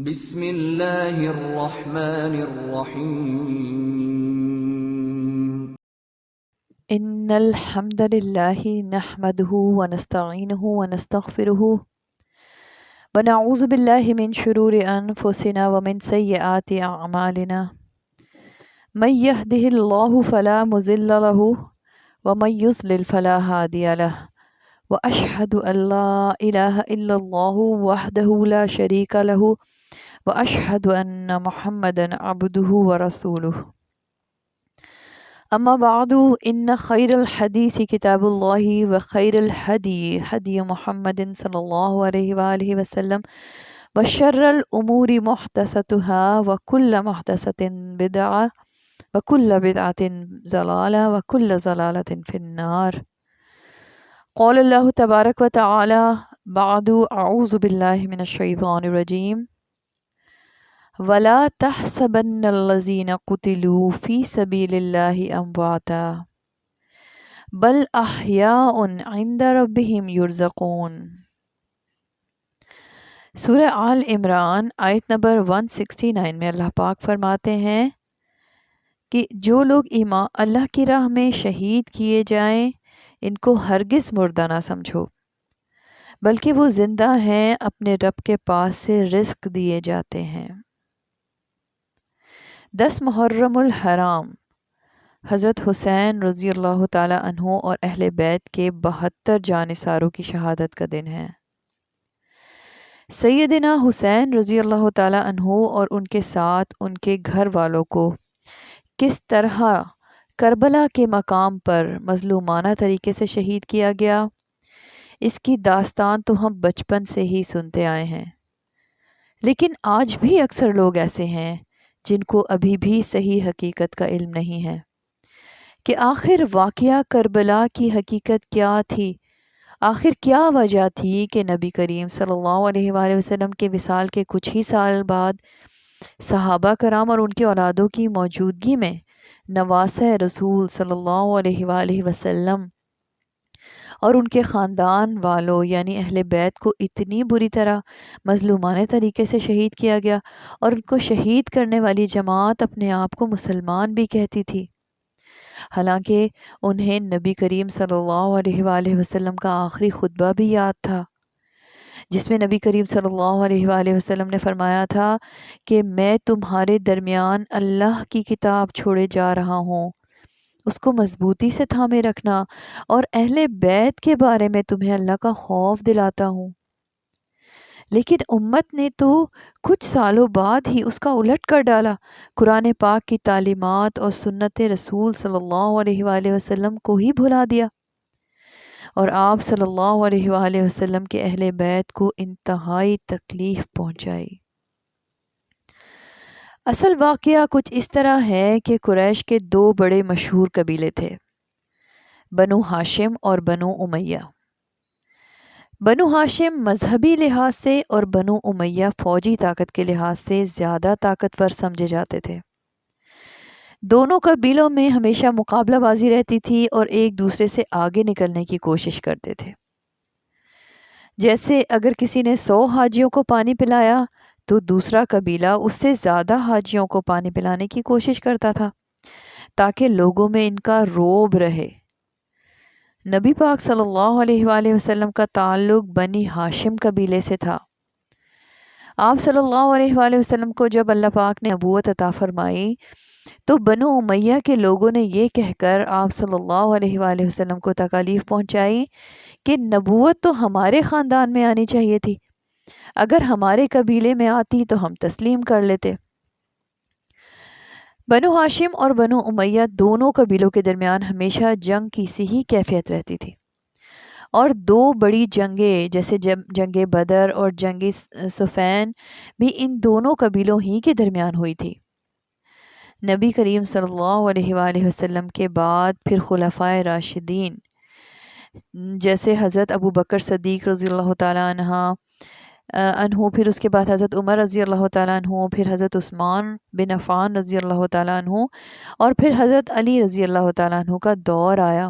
بسم اللہ الرحمن الرحیم ان الحمد للہ نحمده ونستعینه ونستغفره ونعوذ باللہ من شرور انفسنا ومن سیئات اعمالنا من يهده الله فلا مضل له ومن يضلل فلا هادي له واشهد ان لا اله الا الله وحده لا شريك له واشهد ان محمدا عبده ورسوله اما بعد ان خیر الحدیث کتاب اللہ وخیر الحدی حدی محمد صلی اللہ علیہ وآلہ وسلم وشر الامور محدثتها وکل محدثۃ بدعہ وکل بدعۃ ضلالہ وکل ضلالۃ فی النار۔ قال اللہ تبارک و تعالی بعد اعوذ باللہ من الشیطان الرجیم وَلَا تَحْسَبَنَّ الَّذِينَ قُتِلُوا فِي سَبِيلِ اللَّهِ أَمْوَاتًا بَلْ أَحْيَاءٌ عِنْدَ رَبِّهِمْ يُرْزَقُونَ۔ سورہ آل عمران آیت نمبر 169 میں اللہ پاک فرماتے ہیں کہ جو لوگ اللہ کی راہ میں شہید کیے جائیں ان کو ہرگز مردہ نہ سمجھو، بلکہ وہ زندہ ہیں، اپنے رب کے پاس سے رزق دیے جاتے ہیں۔ 10 محرم الحرام حضرت حسین رضی اللہ تعالی عنہ اور اہل بیت کے 72 جانثاروں کی شہادت کا دن ہے۔ سیدنا حسین رضی اللہ تعالی عنہ اور ان کے ساتھ ان کے گھر والوں کو کس طرح کربلا کے مقام پر مظلومانہ طریقے سے شہید کیا گیا، اس کی داستان تو ہم بچپن سے ہی سنتے آئے ہیں، لیکن آج بھی اکثر لوگ ایسے ہیں جن کو ابھی بھی صحیح حقیقت کا علم نہیں ہے کہ آخر واقعہ کربلا کی حقیقت کیا تھی، آخر کیا وجہ تھی کہ نبی کریم صلی اللہ علیہ وآلہ وسلم کے وصال کے کچھ ہی سال بعد صحابہ کرام اور ان کے اولادوں کی موجودگی میں نواسہ رسول صلی اللہ علیہ وآلہ وسلم اور ان کے خاندان والوں یعنی اہل بیت کو اتنی بری طرح مظلومانہ طریقے سے شہید کیا گیا، اور ان کو شہید کرنے والی جماعت اپنے آپ کو مسلمان بھی کہتی تھی، حالانکہ انہیں نبی کریم صلی اللہ علیہ وآلہ وسلم کا آخری خطبہ بھی یاد تھا، جس میں نبی کریم صلی اللہ علیہ وآلہ وسلم نے فرمایا تھا کہ میں تمہارے درمیان اللہ کی کتاب چھوڑے جا رہا ہوں، اس کو مضبوطی سے تھامے رکھنا، اور اہل بیت کے بارے میں تمہیں اللہ کا خوف دلاتا ہوں۔ لیکن امت نے تو کچھ سالوں بعد ہی اس کا الٹ کر ڈالا، قرآن پاک کی تعلیمات اور سنت رسول صلی اللہ علیہ وآلہ وسلم کو ہی بھلا دیا، اور آپ صلی اللہ علیہ وآلہ وسلم کے اہل بیت کو انتہائی تکلیف پہنچائی۔ اصل واقعہ کچھ اس طرح ہے کہ قریش کے 2 بڑے مشہور قبیلے تھے، بنو ہاشم اور بنو امیہ۔ بنو ہاشم مذہبی لحاظ سے اور بنو امیہ فوجی طاقت کے لحاظ سے زیادہ طاقتور سمجھے جاتے تھے۔ دونوں قبیلوں میں ہمیشہ مقابلہ بازی رہتی تھی اور ایک دوسرے سے آگے نکلنے کی کوشش کرتے تھے۔ جیسے اگر کسی نے 100 حاجیوں کو پانی پلایا تو دوسرا قبیلہ اس سے زیادہ حاجیوں کو پانی پلانے کی کوشش کرتا تھا تاکہ لوگوں میں ان کا رعب رہے۔ نبی پاک صلی اللہ علیہ وآلہ وسلم کا تعلق بنی ہاشم قبیلے سے تھا۔ آپ صلی اللہ علیہ وآلہ وسلم کو جب اللہ پاک نے نبوت عطا فرمائی تو بنو امیہ کے لوگوں نے یہ کہہ کر آپ صلی اللہ علیہ وآلہ وسلم کو تکالیف پہنچائی کہ نبوت تو ہمارے خاندان میں آنی چاہیے تھی، اگر ہمارے قبیلے میں آتی تو ہم تسلیم کر لیتے۔ بنو ہاشم اور بنو امیہ دونوں قبیلوں کے درمیان ہمیشہ جنگ کی سی ہی کیفیت رہتی تھی، اور 2 بڑی جنگیں جیسے جنگ بدر اور جنگ صفین بھی ان دونوں قبیلوں ہی کے درمیان ہوئی تھی۔ نبی کریم صلی اللہ علیہ وآلہ وسلم کے بعد پھر خلفائے راشدین جیسے حضرت ابو بکر صدیق رضی اللہ تعالیٰ عنہ، پھر اس کے بعد حضرت عمر رضی اللہ تعالیٰ عنہ، پھر حضرت عثمان بن عفان رضی اللہ تعالیٰ عنہ، اور پھر حضرت علی رضی اللہ تعالیٰ عنہ کا دور آیا،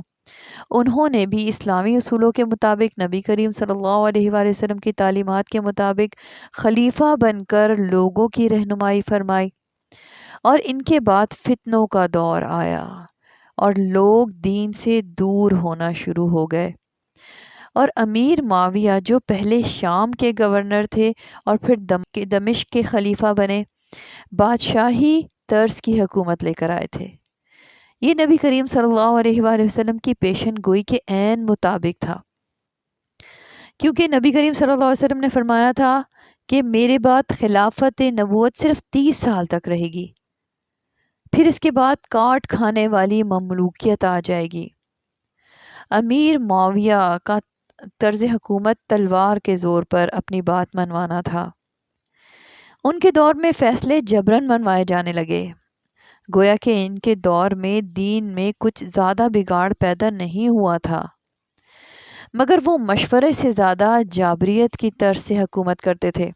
انہوں نے بھی اسلامی اصولوں کے مطابق نبی کریم صلی اللہ علیہ وآلہ وسلم کی تعلیمات کے مطابق خلیفہ بن کر لوگوں کی رہنمائی فرمائی، اور ان کے بعد فتنوں کا دور آیا اور لوگ دین سے دور ہونا شروع ہو گئے، اور امیر معاویہ جو پہلے شام کے گورنر تھے اور پھر دمشق کے خلیفہ بنے، بادشاہی طرز کی حکومت لے کر آئے تھے۔ یہ نبی کریم صلی اللہ علیہ وآلہ وسلم کی پیشن گوئی کے عین مطابق تھا، کیونکہ نبی کریم صلی اللہ علیہ وسلم نے فرمایا تھا کہ میرے بعد خلافت نبوت صرف 30 سال تک رہے گی، پھر اس کے بعد کاٹ کھانے والی مملوکیت آ جائے گی۔ امیر معاویہ کا طرز حکومت تلوار کے زور پر اپنی بات منوانا تھا۔ ان کے دور میں فیصلے جبراً منوائے جانے لگے، گویا کہ ان کے دور میں دین میں کچھ زیادہ بگاڑ پیدا نہیں ہوا تھا، مگر وہ مشورے سے زیادہ جابریت کی طرز سے حکومت کرتے تھے،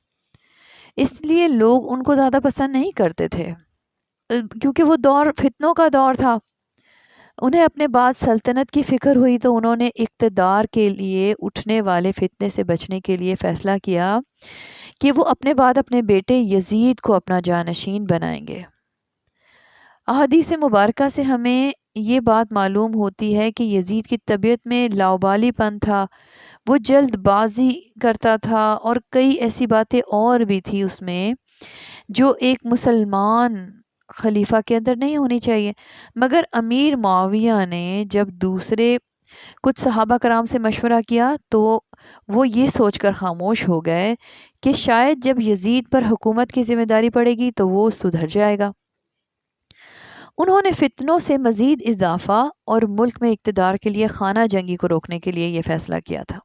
اس لیے لوگ ان کو زیادہ پسند نہیں کرتے تھے، کیونکہ وہ دور فتنوں کا دور تھا۔ انہیں اپنے بعد سلطنت کی فکر ہوئی تو انہوں نے اقتدار کے لیے اٹھنے والے فتنے سے بچنے کے لیے فیصلہ کیا کہ وہ اپنے بعد اپنے بیٹے یزید کو اپنا جانشین بنائیں گے۔ احادیث مبارکہ سے ہمیں یہ بات معلوم ہوتی ہے کہ یزید کی طبیعت میں لاؤبالی پن تھا، وہ جلد بازی کرتا تھا، اور کئی ایسی باتیں اور بھی تھی اس میں جو ایک مسلمان خلیفہ کے اندر نہیں ہونی چاہیے۔ مگر امیر معاویہ نے جب دوسرے کچھ صحابہ کرام سے مشورہ کیا تو وہ یہ سوچ کر خاموش ہو گئے کہ شاید جب یزید پر حکومت کی ذمہ داری پڑے گی تو وہ سدھر جائے گا۔ انہوں نے فتنوں سے مزید اضافہ اور ملک میں اقتدار کے لیے خانہ جنگی کو روکنے کے لیے یہ فیصلہ کیا تھا،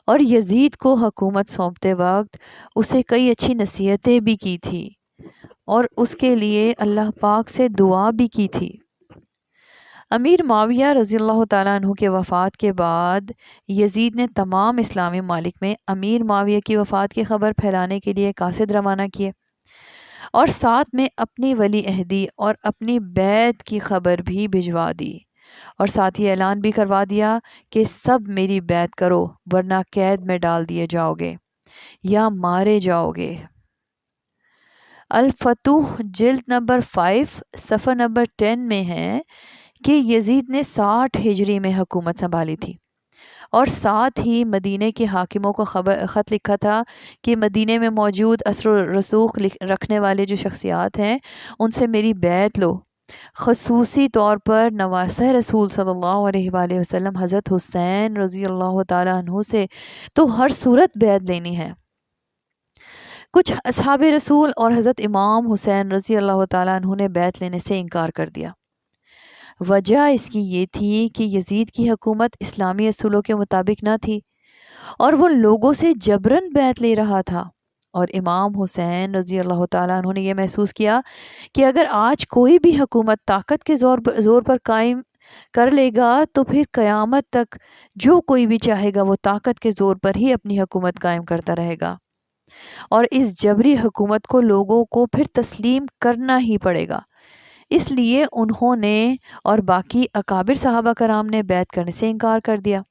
اور یزید کو حکومت سونپتے وقت اسے کئی اچھی نصیحتیں بھی کی تھی اور اس کے لیے اللہ پاک سے دعا بھی کی تھی۔ امیر معاویہ رضی اللہ تعالیٰ عنہ کے وفات کے بعد یزید نے تمام اسلامی ممالک میں امیر معاویہ کی وفات کی خبر پھیلانے کے لیے قاصد روانہ کیے، اور ساتھ میں اپنی ولی عہدی اور اپنی بیعت کی خبر بھی بھجوا دی، اور ساتھ ہی اعلان بھی کروا دیا کہ سب میری بیعت کرو ورنہ قید میں ڈال دیے جاؤ گے یا مارے جاؤ گے۔ الفتوح جلد نمبر 5 صفحہ نمبر 10 میں ہے کہ یزید نے 60 ہجری میں حکومت سنبھالی تھی، اور ساتھ ہی مدینے کے حاکموں کو خط لکھا تھا کہ مدینے میں موجود اثر و رسوخ رکھنے والے جو شخصیات ہیں ان سے میری بیعت لو، خصوصی طور پر نواسہ رسول صلی اللہ علیہ وآلہ وسلم حضرت حسین رضی اللہ تعالیٰ عنہ سے تو ہر صورت بیعت لینی ہے۔ کچھ اصحاب رسول اور حضرت امام حسین رضی اللہ تعالیٰ عنہ نے بیعت لینے سے انکار کر دیا۔ وجہ اس کی یہ تھی کہ یزید کی حکومت اسلامی اصولوں کے مطابق نہ تھی اور وہ لوگوں سے جبراً بیعت لے رہا تھا، اور امام حسین رضی اللہ تعالیٰ عنہ نے یہ محسوس کیا کہ اگر آج کوئی بھی حکومت طاقت کے زور پر قائم کر لے گا تو پھر قیامت تک جو کوئی بھی چاہے گا وہ طاقت کے زور پر ہی اپنی حکومت قائم کرتا رہے گا، اور اس جبری حکومت کو لوگوں کو پھر تسلیم کرنا ہی پڑے گا۔ اس لیے انہوں نے اور باقی اکابر صحابہ کرام نے بیعت کرنے سے انکار کر دیا،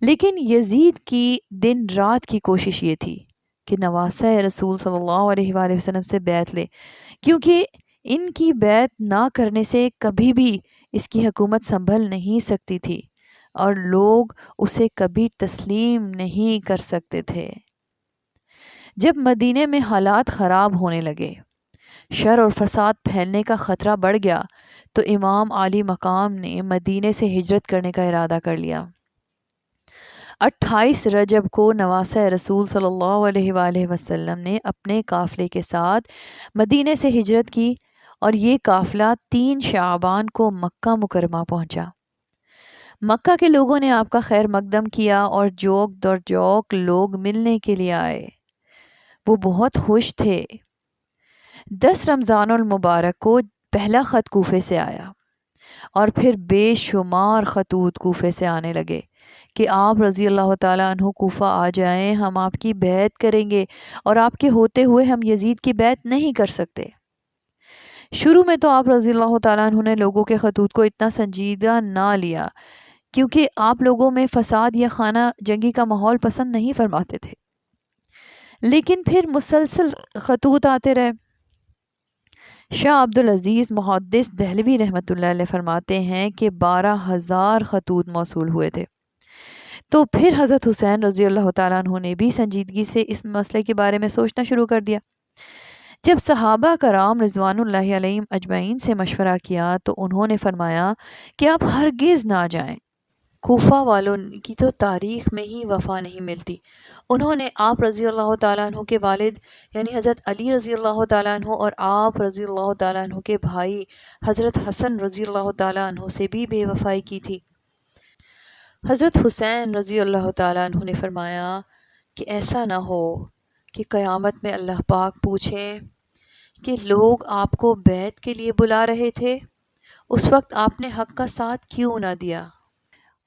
لیکن یزید کی دن رات کی کوشش یہ تھی کہ نواسہ رسول صلی اللہ علیہ وآلہ وسلم سے بیعت لے، کیونکہ ان کی بیعت نہ کرنے سے کبھی بھی اس کی حکومت سنبھل نہیں سکتی تھی اور لوگ اسے کبھی تسلیم نہیں کر سکتے تھے۔ جب مدینے میں حالات خراب ہونے لگے، شر اور فساد پھیلنے کا خطرہ بڑھ گیا، تو امام عالی مقام نے مدینے سے ہجرت کرنے کا ارادہ کر لیا۔ 28 رجب کو نواسہ رسول صلی اللہ علیہ وآلہ وسلم نے اپنے قافلے کے ساتھ مدینے سے ہجرت کی، اور یہ قافلہ 3 شعبان کو مکہ مکرمہ پہنچا۔ مکہ کے لوگوں نے آپ کا خیر مقدم کیا اور جوک در جوک لوگ ملنے کے لیے آئے، وہ بہت خوش تھے۔ 10 رمضان المبارک کو پہلا خط کوفے سے آیا، اور پھر بے شمار خطوط کوفے سے آنے لگے کہ آپ رضی اللہ تعالیٰ عنہ کوفہ آ جائیں، ہم آپ کی بیعت کریں گے، اور آپ کے ہوتے ہوئے ہم یزید کی بیعت نہیں کر سکتے۔ شروع میں تو آپ رضی اللہ تعالیٰ عنہ نے لوگوں کے خطوط کو اتنا سنجیدہ نہ لیا، کیونکہ آپ لوگوں میں فساد یا خانہ جنگی کا ماحول پسند نہیں فرماتے تھے، لیکن پھر مسلسل خطوط آتے رہے۔ شاہ عبدالعزیز محدث دہلوی رحمۃ اللہ علیہ فرماتے ہیں کہ 12,000 خطوط موصول ہوئے تھے۔ تو پھر حضرت حسین رضی اللہ تعالیٰ عنہ نے بھی سنجیدگی سے اس مسئلے کے بارے میں سوچنا شروع کر دیا۔ جب صحابہ کرام رضوان اللہ علیہم اجمعین سے مشورہ کیا تو انہوں نے فرمایا کہ آپ ہرگز نہ جائیں، کوفہ والوں کی تو تاریخ میں ہی وفا نہیں ملتی۔ انہوں نے آپ رضی اللہ تعالیٰ عنہ کے والد یعنی حضرت علی رضی اللہ تعالیٰ عنہ اور آپ رضی اللہ تعالیٰ عنہ کے بھائی حضرت حسن رضی اللہ تعالیٰ عنہ سے بھی بے وفائی کی تھی۔ حضرت حسین رضی اللہ تعالیٰ عنہ نے فرمایا کہ ایسا نہ ہو کہ قیامت میں اللہ پاک پوچھیں کہ لوگ آپ کو بیعت کے لیے بلا رہے تھے، اس وقت آپ نے حق کا ساتھ کیوں نہ دیا؟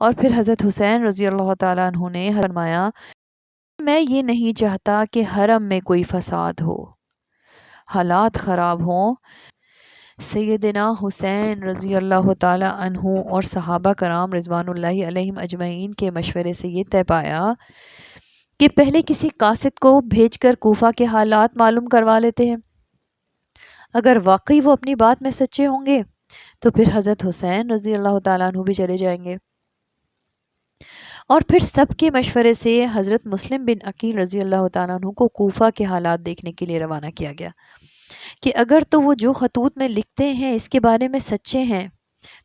اور پھر حضرت حسین رضی اللہ تعالیٰ عنہ نے فرمایا میں یہ نہیں چاہتا کہ حرم میں کوئی فساد ہو، حالات خراب ہوں۔ سیدنا حسین رضی اللہ تعالیٰ عنہ اور صحابہ کرام رضوان اللہ علیہم اجمعین کے مشورے سے یہ طے پایا کہ پہلے کسی قاصد کو بھیج کر کوفہ کے حالات معلوم کروا لیتے ہیں، اگر واقعی وہ اپنی بات میں سچے ہوں گے تو پھر حضرت حسین رضی اللہ تعالیٰ عنہ بھی چلے جائیں گے۔ اور پھر سب کے مشورے سے حضرت مسلم بن عقیل رضی اللہ تعالیٰ عنہ کو کوفہ کے حالات دیکھنے کے لیے روانہ کیا گیا کہ اگر تو وہ جو خطوط میں لکھتے ہیں اس کے بارے میں سچے ہیں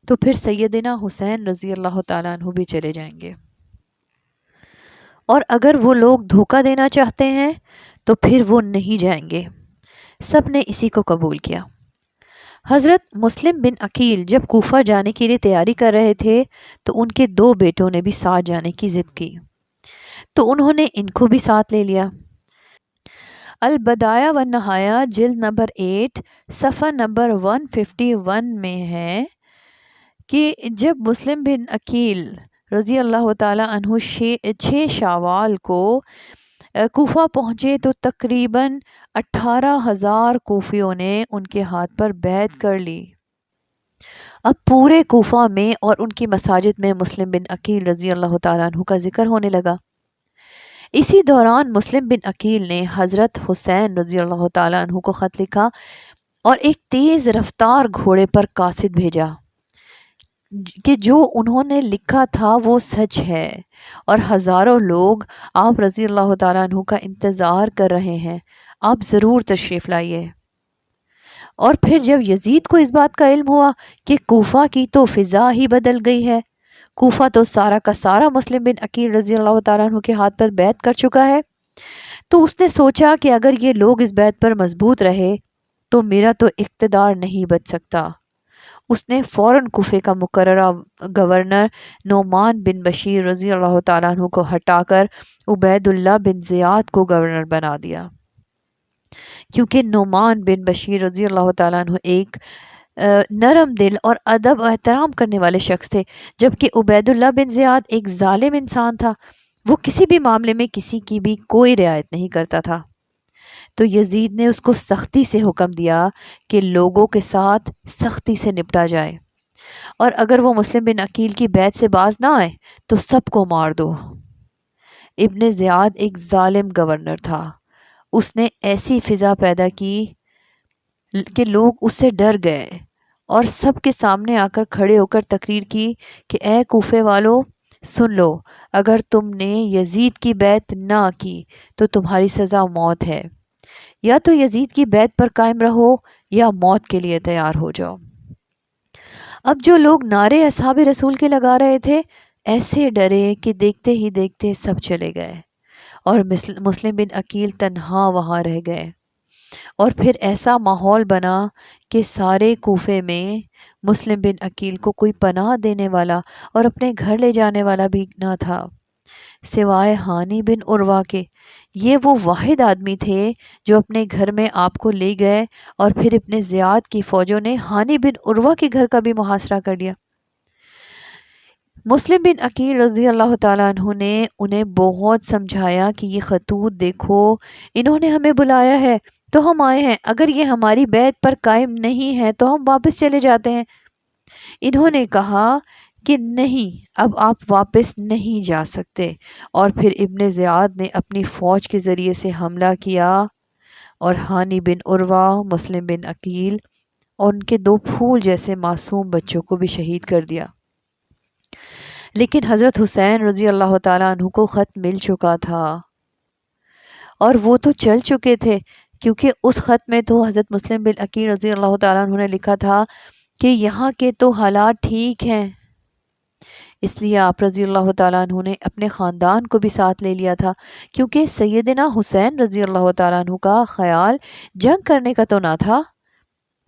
تو پھر سیدنا حسین رضی اللہ تعالیٰ عنہ بھی چلے جائیں گے، اور اگر وہ لوگ دھوکہ دینا چاہتے ہیں تو پھر وہ نہیں جائیں گے۔ سب نے اسی کو قبول کیا۔ حضرت مسلم بن عقیل جب کوفہ جانے کے لیے تیاری کر رہے تھے تو ان کے 2 بیٹوں نے بھی ساتھ جانے کی ضد کی، تو انہوں نے ان کو بھی ساتھ لے لیا۔ البدایہ والنہایہ جلد نمبر 8 صفحہ نمبر 151 میں ہے کہ جب مسلم بن عقیل رضی اللہ تعالیٰ عنہ 6 شوال کو کوفہ پہنچے تو تقریباً 18,000 کوفیوں نے ان کے ہاتھ پر بیعت کر لی۔ اب پورے کوفہ میں اور ان کی مساجد میں مسلم بن عقیل رضی اللہ تعالیٰ عنہ کا ذکر ہونے لگا۔ اسی دوران مسلم بن عقیل نے حضرت حسین رضی اللہ تعالیٰ عنہ کو خط لکھا اور ایک تیز رفتار گھوڑے پر قاصد بھیجا کہ جو انہوں نے لکھا تھا وہ سچ ہے اور ہزاروں لوگ آپ رضی اللہ تعالیٰ عنہ کا انتظار کر رہے ہیں، آپ ضرور تشریف لائیے۔ اور پھر جب یزید کو اس بات کا علم ہوا کہ کوفہ کی تو فضا ہی بدل گئی ہے، کوفہ تو سارا کا سارا مسلم بن عقیل رضی اللہ تعالیٰ عنہ کے ہاتھ پر بیعت کر چکا ہے، تو اس نے سوچا کہ اگر یہ لوگ اس بیعت پر مضبوط رہے تو میرا تو اقتدار نہیں بچ سکتا۔ اس نے فوراً کوفے کا مقررہ گورنر نعمان بن بشیر رضی اللہ تعالیٰ عنہ کو ہٹا کر عبید اللہ بن زیاد کو گورنر بنا دیا، کیونکہ نعمان بن بشیر رضی اللہ تعالیٰ عنہ ایک نرم دل اور ادب و احترام کرنے والے شخص تھے، جبکہ عبید اللہ بن زیاد ایک ظالم انسان تھا، وہ کسی بھی معاملے میں کسی کی بھی کوئی رعایت نہیں کرتا تھا۔ تو یزید نے اس کو سختی سے حکم دیا کہ لوگوں کے ساتھ سختی سے نپٹا جائے، اور اگر وہ مسلم بن عقیل کی بیعت سے باز نہ آئے تو سب کو مار دو۔ ابن زیاد ایک ظالم گورنر تھا، اس نے ایسی فضا پیدا کی کہ لوگ اس سے ڈر گئے اور سب کے سامنے آ کر کھڑے ہو کر تقریر کی کہ اے کوفے والو سن لو، اگر تم نے یزید کی بیعت نہ کی تو تمہاری سزا موت ہے، یا تو یزید کی بیعت پر قائم رہو یا موت کے لیے تیار ہو جاؤ۔ اب جو لوگ نعرے اصحاب رسول کے لگا رہے تھے ایسے ڈرے کہ دیکھتے ہی دیکھتے سب چلے گئے اور مسلم بن عقیل تنہا وہاں رہ گئے، اور پھر ایسا ماحول بنا کہ سارے کوفے میں مسلم بن عقیل کو کوئی پناہ دینے والا اور اپنے گھر لے جانے والا بھی نہ تھا سوائے ہانی بن عروہ کے۔ یہ وہ واحد آدمی تھے جو اپنے گھر میں آپ کو لے گئے، اور پھر ابن زیاد کی فوجوں نے ہانی بن عروہ کے گھر کا بھی محاصرہ کر لیا۔ مسلم بن عقیل رضی اللہ تعالیٰ عنہ نے انہیں بہت سمجھایا کہ یہ خطوط دیکھو، انہوں نے ہمیں بلایا ہے تو ہم آئے ہیں، اگر یہ ہماری بیعت پر قائم نہیں ہے تو ہم واپس چلے جاتے ہیں۔ انہوں نے کہا کہ نہیں، اب آپ واپس نہیں جا سکتے، اور پھر ابن زیاد نے اپنی فوج کے ذریعے سے حملہ کیا اور ہانی بن عروہ، مسلم بن عقیل اور ان کے 2 پھول جیسے معصوم بچوں کو بھی شہید کر دیا۔ لیکن حضرت حسین رضی اللہ تعالیٰ عنہ کو خط مل چکا تھا، اور وہ تو چل چکے تھے، کیونکہ اس خط میں تو حضرت مسلم بن عقیل رضی اللہ تعالیٰ عنہ نے لکھا تھا کہ یہاں کے تو حالات ٹھیک ہیں، اس لیے آپ رضی اللہ تعالیٰ عنہ نے اپنے خاندان کو بھی ساتھ لے لیا تھا، کیونکہ سیدنا حسین رضی اللہ تعالیٰ عنہ کا خیال جنگ کرنے کا تو نہ تھا،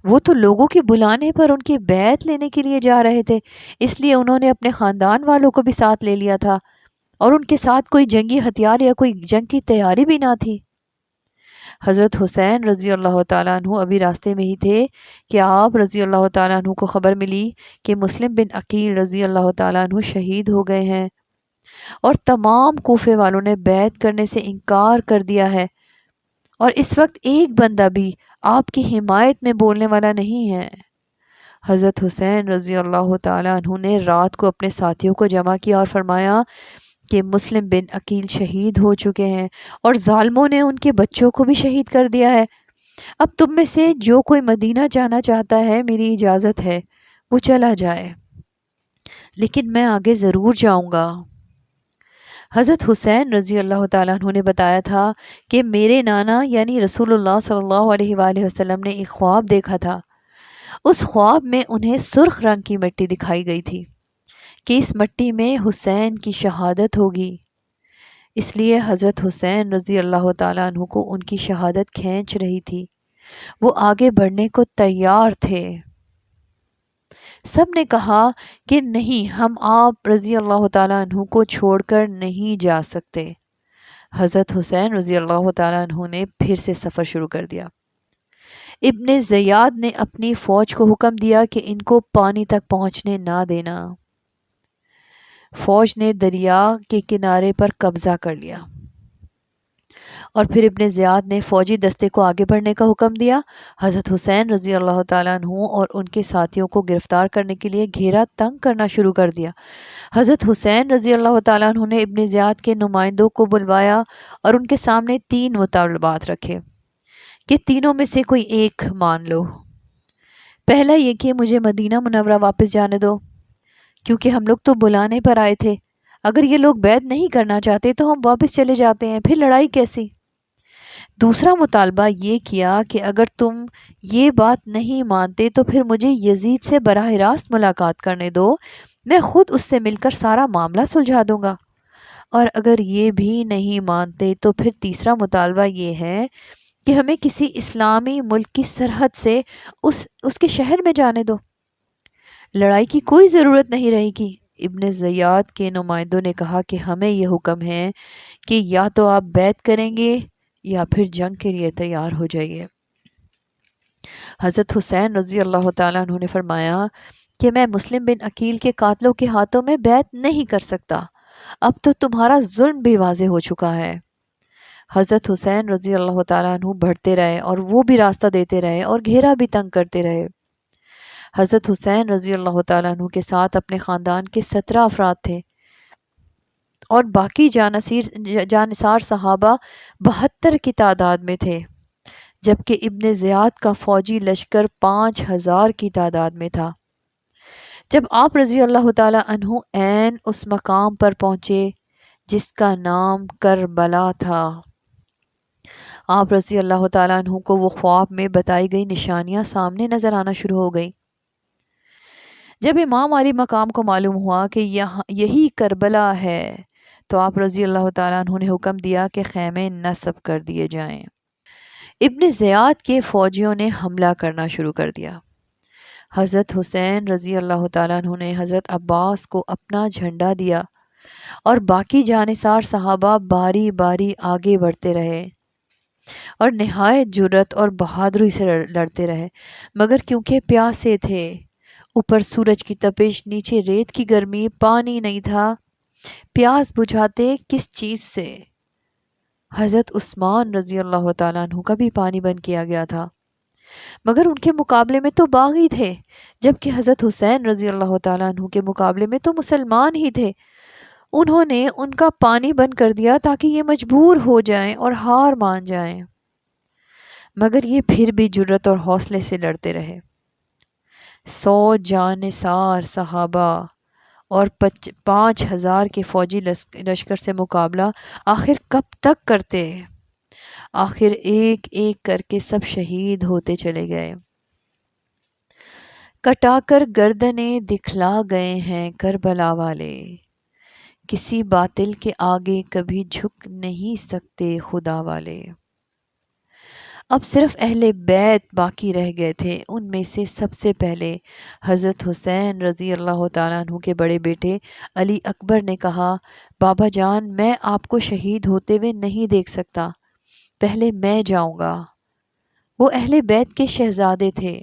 وہ تو لوگوں کے بلانے پر ان کی بیعت لینے کے لیے جا رہے تھے، اس لیے انہوں نے اپنے خاندان والوں کو بھی ساتھ لے لیا تھا، اور ان کے ساتھ کوئی جنگی ہتھیار یا کوئی جنگ کی تیاری بھی نہ تھی۔ حضرت حسین رضی اللہ تعالیٰ عنہ ابھی راستے میں ہی تھے کہ آپ رضی اللہ تعالیٰ عنہ کو خبر ملی کہ مسلم بن عقیل رضی اللہ تعالیٰ عنہ شہید ہو گئے ہیں، اور تمام کوفے والوں نے بیعت کرنے سے انکار کر دیا ہے، اور اس وقت ایک بندہ بھی آپ کی حمایت میں بولنے والا نہیں ہے۔ حضرت حسین رضی اللہ تعالیٰ عنہ نے رات کو اپنے ساتھیوں کو جمع کیا اور فرمایا کہ مسلم بن عقیل شہید ہو چکے ہیں، اور ظالموں نے ان کے بچوں کو بھی شہید کر دیا ہے۔ اب تم میں سے جو کوئی مدینہ جانا چاہتا ہے، میری اجازت ہے، وہ چلا جائے، لیکن میں آگے ضرور جاؤں گا۔ حضرت حسین رضی اللہ تعالیٰ عنہ نے بتایا تھا کہ میرے نانا یعنی رسول اللہ صلی اللہ علیہ وآلہ وسلم نے ایک خواب دیکھا تھا۔ اس خواب میں انہیں سرخ رنگ کی مٹی دکھائی گئی تھی کہ اس مٹی میں حسین کی شہادت ہوگی، اس لیے حضرت حسین رضی اللہ تعالیٰ عنہ کو ان کی شہادت کھینچ رہی تھی، وہ آگے بڑھنے کو تیار تھے۔ سب نے کہا کہ نہیں، ہم آپ رضی اللہ تعالیٰ عنہ کو چھوڑ کر نہیں جا سکتے۔ حضرت حسین رضی اللہ تعالیٰ عنہ نے پھر سے سفر شروع کر دیا۔ ابن زیاد نے اپنی فوج کو حکم دیا کہ ان کو پانی تک پہنچنے نہ دینا۔ فوج نے دریا کے کنارے پر قبضہ کر لیا، اور پھر ابن زیاد نے فوجی دستے کو آگے بڑھنے کا حکم دیا۔ حضرت حسین رضی اللہ تعالیٰ عنہ اور ان کے ساتھیوں کو گرفتار کرنے کے لیے گھیرا تنگ کرنا شروع کر دیا۔ حضرت حسین رضی اللہ تعالیٰ عنہ نے ابن زیاد کے نمائندوں کو بلوایا اور ان کے سامنے 3 مطالبات رکھے کہ تینوں میں سے کوئی ایک مان لو۔ پہلا یہ کہ مجھے مدینہ منورہ واپس جانے دو، کیونکہ ہم لوگ تو بلانے پر آئے تھے، اگر یہ لوگ بیعت نہیں کرنا چاہتے تو ہم واپس چلے جاتے ہیں، پھر لڑائی کیسی؟ دوسرا مطالبہ یہ کیا کہ اگر تم یہ بات نہیں مانتے تو پھر مجھے یزید سے براہ راست ملاقات کرنے دو، میں خود اس سے مل کر سارا معاملہ سلجھا دوں گا۔ اور اگر یہ بھی نہیں مانتے تو پھر تیسرا مطالبہ یہ ہے کہ ہمیں کسی اسلامی ملک کی سرحد سے اس کے شہر میں جانے دو، لڑائی کی کوئی ضرورت نہیں رہے گی۔ ابن زیاد کے نمائندوں نے کہا کہ ہمیں یہ حکم ہے کہ یا تو آپ بیعت کریں گے یا پھر جنگ کے لیے تیار ہو جائیے۔ حضرت حسین رضی اللہ تعالیٰ عنہ نے فرمایا کہ میں مسلم بن عقیل کے قاتلوں کے ہاتھوں میں بیعت نہیں کر سکتا، اب تو تمہارا ظلم بھی واضح ہو چکا ہے۔ حضرت حسین رضی اللہ تعالیٰ عنہ بڑھتے رہے اور وہ بھی راستہ دیتے رہے اور گھیرا بھی تنگ کرتے رہے۔ حضرت حسین رضی اللہ تعالیٰ عنہ کے ساتھ اپنے خاندان کے 17 افراد تھے، اور باقی جانصار صحابہ 72 کی تعداد میں تھے، جبکہ ابن زیاد کا فوجی لشکر 5000 کی تعداد میں تھا۔ جب آپ رضی اللہ تعالیٰ عنہ عین اس مقام پر پہنچے جس کا نام کربلا تھا، آپ رضی اللہ تعالیٰ عنہ کو وہ خواب میں بتائی گئی نشانیاں سامنے نظر آنا شروع ہو گئی۔ جب امام علی مقام کو معلوم ہوا کہ یہی کربلا ہے تو آپ رضی اللہ تعالیٰ عنہ نے حکم دیا کہ خیمے نصب کر دیے جائیں۔ ابن زیاد کے فوجیوں نے حملہ کرنا شروع کر دیا۔ حضرت حسین رضی اللہ تعالیٰ عنہ نے حضرت عباس کو اپنا جھنڈا دیا اور باقی جانصار صحابہ باری باری آگے بڑھتے رہے اور نہایت جرأت اور بہادری سے لڑتے رہے، مگر کیونکہ پیاسے تھے، اوپر سورج کی تپش، نیچے ریت کی گرمی، پانی نہیں تھا، پیاس بجھاتے کس چیز سے؟ حضرت عثمان رضی اللہ تعالیٰ عنہ کا بھی پانی بند کیا گیا تھا، مگر ان کے مقابلے میں تو باغی تھے، جبکہ حضرت حسین رضی اللہ تعالیٰ عنہ کے مقابلے میں تو مسلمان ہی تھے۔ انہوں نے ان کا پانی بند کر دیا تاکہ یہ مجبور ہو جائیں اور ہار مان جائیں، مگر یہ پھر بھی جرت اور حوصلے سے لڑتے رہے۔ 100 جانثار صحابہ اور 5000 کے فوجی لشکر سے مقابلہ آخر کب تک کرتے؟ آخر ایک ایک کر کے سب شہید ہوتے چلے گئے۔ کٹا کر گردنیں دکھلا گئے ہیں کربلا والے، کسی باطل کے آگے کبھی جھک نہیں سکتے خدا والے۔ اب صرف اہل بیت باقی رہ گئے تھے۔ ان میں سے سب سے پہلے حضرت حسین رضی اللہ تعالیٰ عنہ کے بڑے بیٹے علی اکبر نے کہا، بابا جان، میں آپ کو شہید ہوتے ہوئے نہیں دیکھ سکتا، پہلے میں جاؤں گا۔ وہ اہل بیت کے شہزادے تھے،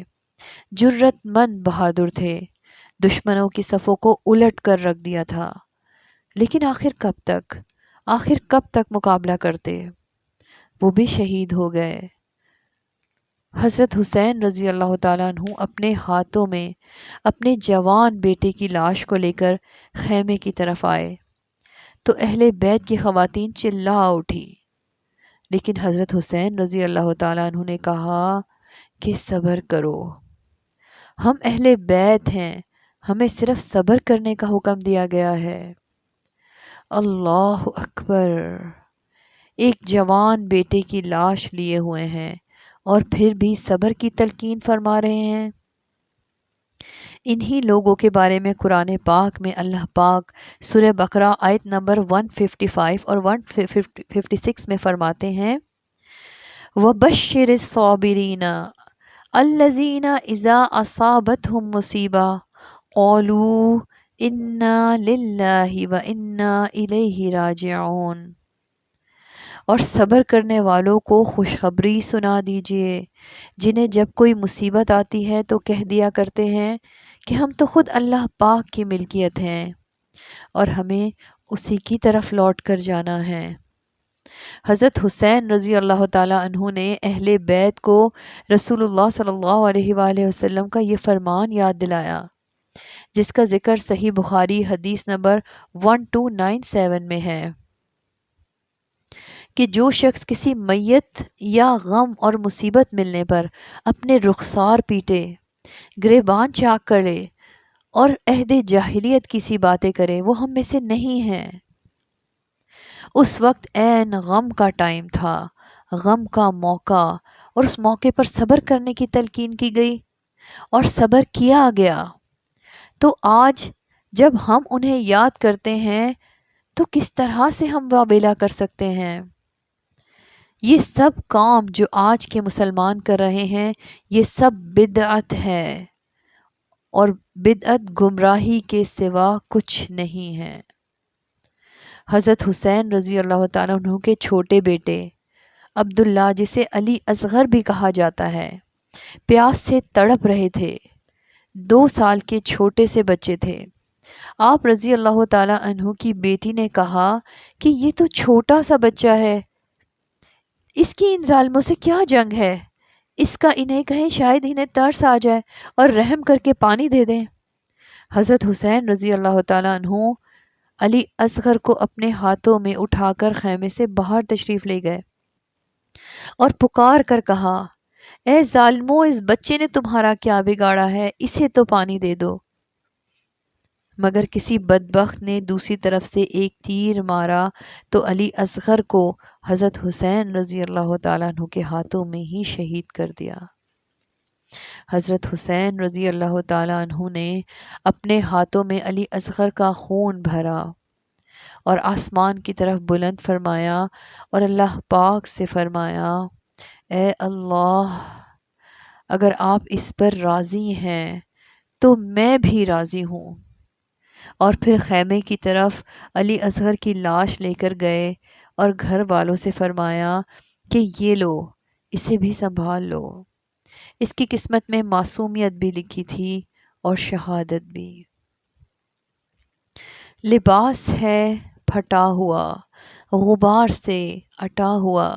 جرت مند بہادر تھے، دشمنوں کی صفوں کو الٹ کر رکھ دیا تھا، لیکن آخر کب تک مقابلہ کرتے؟ وہ بھی شہید ہو گئے۔ حضرت حسین رضی اللہ تعالیٰ عنہ اپنے ہاتھوں میں اپنے جوان بیٹے کی لاش کو لے کر خیمے کی طرف آئے تو اہل بیت کی خواتین چلا اٹھی، لیکن حضرت حسین رضی اللہ تعالیٰ عنہ نے کہا کہ صبر کرو، ہم اہل بیت ہیں، ہمیں صرف صبر کرنے کا حکم دیا گیا ہے۔ اللہ اکبر! ایک جوان بیٹے کی لاش لیے ہوئے ہیں اور پھر بھی صبر کی تلقین فرما رہے ہیں۔ انہی لوگوں کے بارے میں قرآن پاک میں اللہ پاک سورہ بقرہ آیت نمبر 155 اور 156 میں فرماتے ہیں، وَبَشِّرِ الصَّابِرِينَ الَّذِينَ إِذَا أَصَابَتْهُمْ مُصِیبَةٌ قَالُوا إِنَّا لِلَّهِ وَإِنَّا إِلَيْهِ راجعون۔ اور صبر کرنے والوں کو خوشخبری سنا دیجئے، جنہیں جب کوئی مصیبت آتی ہے تو کہہ دیا کرتے ہیں کہ ہم تو خود اللہ پاک کی ملکیت ہیں اور ہمیں اسی کی طرف لوٹ کر جانا ہے۔ حضرت حسین رضی اللہ تعالیٰ عنہ نے اہل بیت کو رسول اللہ صلی اللہ علیہ وآلہ وسلم کا یہ فرمان یاد دلایا، جس کا ذکر صحیح بخاری حدیث نمبر 1297 میں ہے کہ جو شخص کسی میت یا غم اور مصیبت ملنے پر اپنے رخسار پیٹے، گریبان چاک کر لے اور عہد جاہلیت کی سی باتیں کرے، وہ ہم میں سے نہیں ہیں۔ اس وقت عین غم کا ٹائم تھا، غم کا موقع، اور اس موقع پر صبر کرنے کی تلقین کی گئی اور صبر کیا گیا۔ تو آج جب ہم انہیں یاد کرتے ہیں تو کس طرح سے ہم واویلا کر سکتے ہیں؟ یہ سب کام جو آج کے مسلمان کر رہے ہیں، یہ سب بدعت ہے، اور بدعت گمراہی کے سوا کچھ نہیں ہے۔ حضرت حسین رضی اللہ تعالیٰ عنہ کے چھوٹے بیٹے عبداللہ، جسے علی اصغر بھی کہا جاتا ہے، پیاس سے تڑپ رہے تھے۔ 2 سال کے چھوٹے سے بچے تھے۔ آپ رضی اللہ تعالیٰ عنہ کی بیٹی نے کہا کہ یہ تو چھوٹا سا بچہ ہے، اس کی ان ظالموں سے کیا جنگ ہے، اس کا انہیں کہیں شاید انہیں ترس آ جائے اور رحم کر کے پانی دے دیں۔ حضرت حسین رضی اللہ تعالیٰ عنہ علی اصغر کو اپنے ہاتھوں میں اٹھا کر خیمے سے باہر تشریف لے گئے اور پکار کر کہا، اے ظالموں، اس بچے نے تمہارا کیا بگاڑا ہے، اسے تو پانی دے دو۔ مگر کسی بدبخت نے دوسری طرف سے ایک تیر مارا تو علی اصغر کو حضرت حسین رضی اللہ تعالیٰ عنہ کے ہاتھوں میں ہی شہید کر دیا۔ حضرت حسین رضی اللہ تعالیٰ عنہ نے اپنے ہاتھوں میں علی اصغر کا خون بھرا اور آسمان کی طرف بلند فرمایا اور اللہ پاک سے فرمایا، اے اللہ، اگر آپ اس پر راضی ہیں تو میں بھی راضی ہوں۔ اور پھر خیمے کی طرف علی اصغر کی لاش لے کر گئے اور گھر والوں سے فرمایا کہ یہ لو، اسے بھی سنبھال لو، اس کی قسمت میں معصومیت بھی لکھی تھی اور شہادت بھی۔ لباس ہے پھٹا ہوا، غبار سے اٹا ہوا،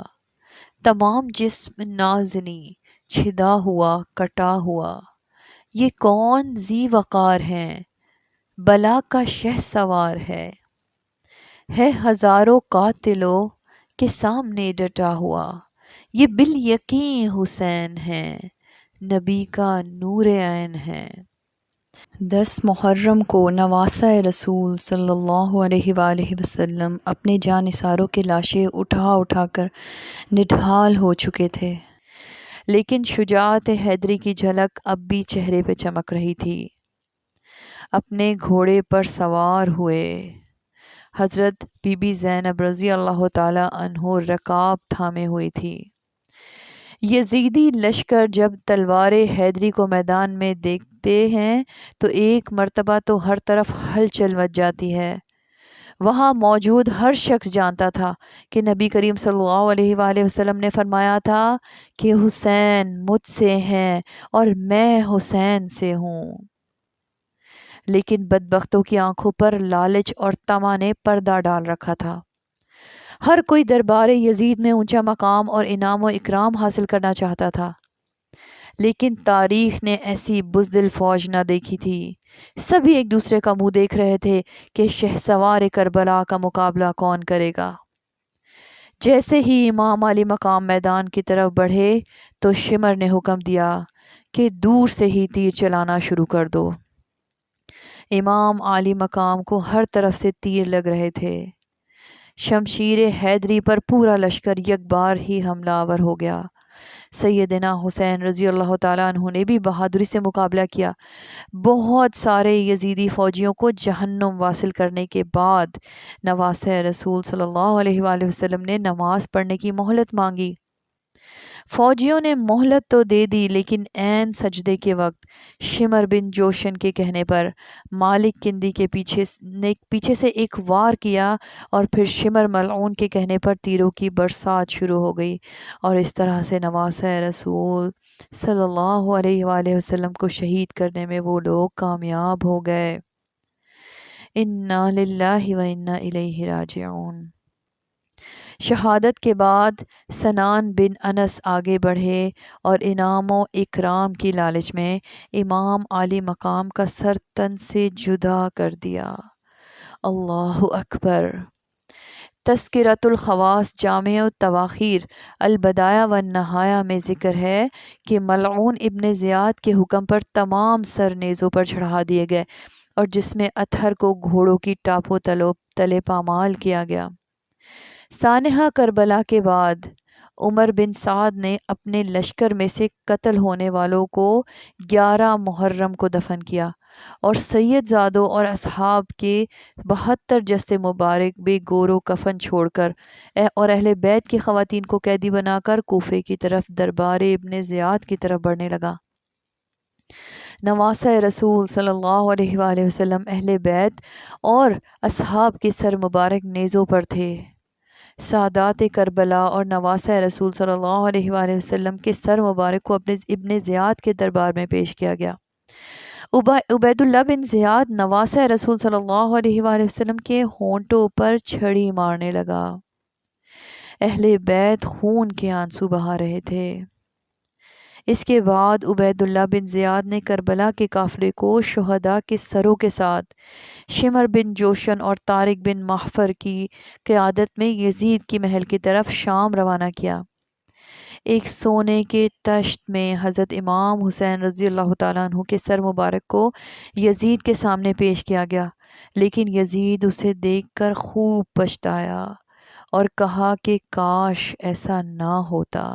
تمام جسم نازنی چھدا ہوا کٹا ہوا، یہ کون ذی وقار ہیں، بلا کا شہ سوار ہے ہزاروں قاتلوں کے سامنے ڈٹا ہوا، یہ بالیقین حسین ہیں، نبی کا نور عین ہے۔ 10 محرم کو نواسہ رسول صلی اللہ علیہ وآلہ وسلم اپنے جانثاروں کے لاشیں اٹھا کر نڈھال ہو چکے تھے، لیکن شجاعت حیدری کی جھلک اب بھی چہرے پہ چمک رہی تھی۔ اپنے گھوڑے پر سوار ہوئے حضرت بی بی زینب رضی اللہ تعالی عنہ رکاب تھامے ہوئی تھی۔ یزیدی لشکر جب تلوار حیدری کو میدان میں دیکھتے ہیں تو ایک مرتبہ تو ہر طرف ہلچل مچ جاتی ہے۔ وہاں موجود ہر شخص جانتا تھا کہ نبی کریم صلی اللہ علیہ وآلہ وسلم نے فرمایا تھا کہ حسین مجھ سے ہیں اور میں حسین سے ہوں۔ لیکن بدبختوں کی آنکھوں پر لالچ اور طمع نے پردہ ڈال رکھا تھا۔ ہر کوئی دربار یزید میں اونچا مقام اور انعام و اکرام حاصل کرنا چاہتا تھا، لیکن تاریخ نے ایسی بزدل فوج نہ دیکھی تھی۔ سبھی ایک دوسرے کا منہ دیکھ رہے تھے کہ شہسوار کربلا کا مقابلہ کون کرے گا۔ جیسے ہی امام علی مقام میدان کی طرف بڑھے تو شمر نے حکم دیا کہ دور سے ہی تیر چلانا شروع کر دو۔ امام علی مقام کو ہر طرف سے تیر لگ رہے تھے۔ شمشیر حیدری پر پورا لشکر یک بار ہی حملہ آور ہو گیا۔ سیدنا حسین رضی اللہ تعالیٰ عنہ نے بھی بہادری سے مقابلہ کیا۔ بہت سارے یزیدی فوجیوں کو جہنم واصل کرنے کے بعد نواسہ رسول صلی اللہ علیہ وآلہ وسلم نے نماز پڑھنے کی مہلت مانگی۔ فوجیوں نے مہلت تو دے دی، لیکن عین سجدے کے وقت شمر بن جوشن کے کہنے پر مالک کندی کے پیچھے سے ایک وار کیا اور پھر شمر ملعون کے کہنے پر تیروں کی برسات شروع ہو گئی، اور اس طرح سے نواسہ رسول صلی اللہ علیہ وآلہ وسلم کو شہید کرنے میں وہ لوگ کامیاب ہو گئے۔ انا للہ و انا الیہ راجعون۔ شہادت کے بعد سنان بن انس آگے بڑھے اور انعام و اکرام کی لالچ میں امام علی مقام کا سر تن سے جدا کر دیا۔ اللہ اکبر۔ تذکرۃ الخواص جامع التواخیر البدایہ والنہایہ میں ذکر ہے کہ ملعون ابن زیاد کے حکم پر تمام سر نیزوں پر چڑھا دیے گئے اور جس میں اطہر کو گھوڑوں کی ٹاپوں تلے پامال کیا گیا۔ سانحہ کربلا کے بعد عمر بن سعد نے اپنے لشکر میں سے قتل ہونے والوں کو 11 محرم کو دفن کیا، اور سید زادوں اور اصحاب کے 72 جثے مبارک بے گور و کفن چھوڑ کر اور اہل بیت کی خواتین کو قیدی بنا کر کوفے کی طرف دربار ابن زیاد کی طرف بڑھنے لگا۔ نواسہ رسول صلی اللہ علیہ وآلہ وسلم اہل بیت اور اصحاب کے سر مبارک نیزوں پر تھے۔ سادات کربلا اور نواسہ رسول صلی اللہ علیہ وآلہ وسلم کے سر مبارک کو اپنے ابن زیاد کے دربار میں پیش کیا گیا۔ عبید اللہ بن زیاد نواسہ رسول صلی اللہ علیہ وآلہ وسلم کے ہونٹوں پر چھڑی مارنے لگا۔ اہل بیت خون کے آنسو بہا رہے تھے۔ اس کے بعد عبید اللہ بن زیاد نے کربلا کے قافلے کو شہداء کے سروں کے ساتھ شمر بن جوشن اور طارق بن محفر کی قیادت میں یزید کی محل کی طرف شام روانہ کیا۔ ایک سونے کے تشت میں حضرت امام حسین رضی اللہ تعالیٰ عنہ کے سر مبارک کو یزید کے سامنے پیش کیا گیا، لیکن یزید اسے دیکھ کر خوب پچھتایا اور کہا کہ کاش ایسا نہ ہوتا۔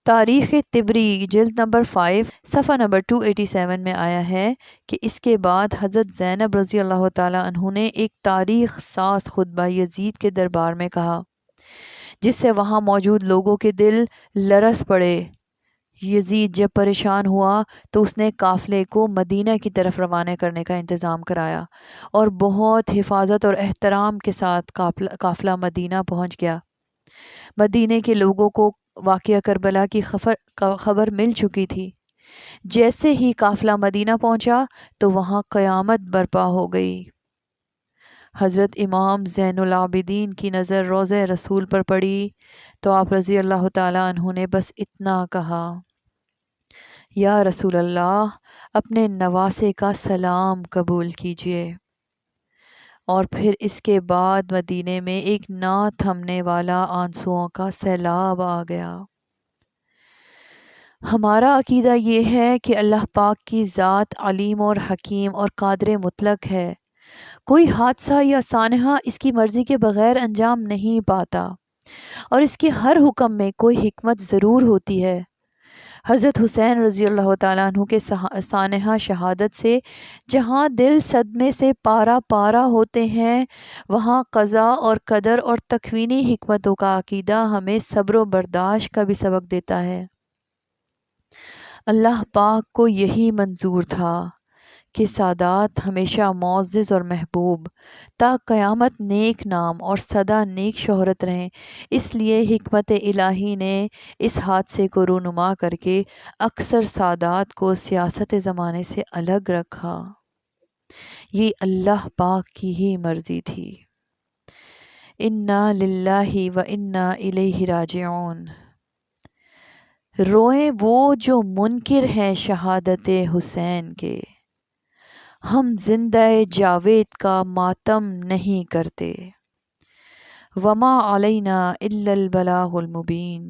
تاریخ طبری جلد نمبر 5 صفحہ نمبر 287 میں آیا ہے کہ اس کے بعد حضرت زینب رضی اللہ تعالیٰ عنہ نے ایک تاریخ ساز خطبہ یزید کے دربار میں کہا، جس سے وہاں موجود لوگوں کے دل لرز پڑے۔ یزید جب پریشان ہوا تو اس نے قافلے کو مدینہ کی طرف روانہ کرنے کا انتظام کرایا، اور بہت حفاظت اور احترام کے ساتھ قافلہ مدینہ پہنچ گیا۔ مدینے کے لوگوں کو واقعہ کربلا کی خبر مل چکی تھی۔ جیسے ہی قافلہ مدینہ پہنچا تو وہاں قیامت برپا ہو گئی۔ حضرت امام زین العابدین کی نظر روضہ رسول پر پڑی تو آپ رضی اللہ تعالیٰ عنہ نے بس اتنا کہا، یا رسول اللہ، اپنے نواسے کا سلام قبول کیجیے۔ اور پھر اس کے بعد مدینے میں ایک نہ تھمنے والا آنسوؤں کا سیلاب آ گیا۔ ہمارا عقیدہ یہ ہے کہ اللہ پاک کی ذات علیم اور حکیم اور قادر مطلق ہے۔ کوئی حادثہ یا سانحہ اس کی مرضی کے بغیر انجام نہیں پاتا، اور اس کے ہر حکم میں کوئی حکمت ضرور ہوتی ہے۔ حضرت حسین رضی اللہ تعالیٰ عنہ کے سانحہ شہادت سے جہاں دل صدمے سے پارا پارا ہوتے ہیں، وہاں قضاء اور قدر اور تکوینی حکمتوں کا عقیدہ ہمیں صبر و برداشت کا بھی سبق دیتا ہے۔ اللہ پاک کو یہی منظور تھا کہ سادات ہمیشہ معزز اور محبوب تا قیامت نیک نام اور سدا نیک شہرت رہیں۔ اس لیے حکمت الہی نے اس حادثے کو رونما کر کے اکثر سادات کو سیاست زمانے سے الگ رکھا۔ یہ اللہ پاک کی ہی مرضی تھی۔ انا للہ و انا الیہ راجعون۔ روئیں وہ جو منکر ہیں شہادت حسین کے، ہم زندہ جاوید کا ماتم نہیں کرتے۔ وما علینا الا البلاغ المبین۔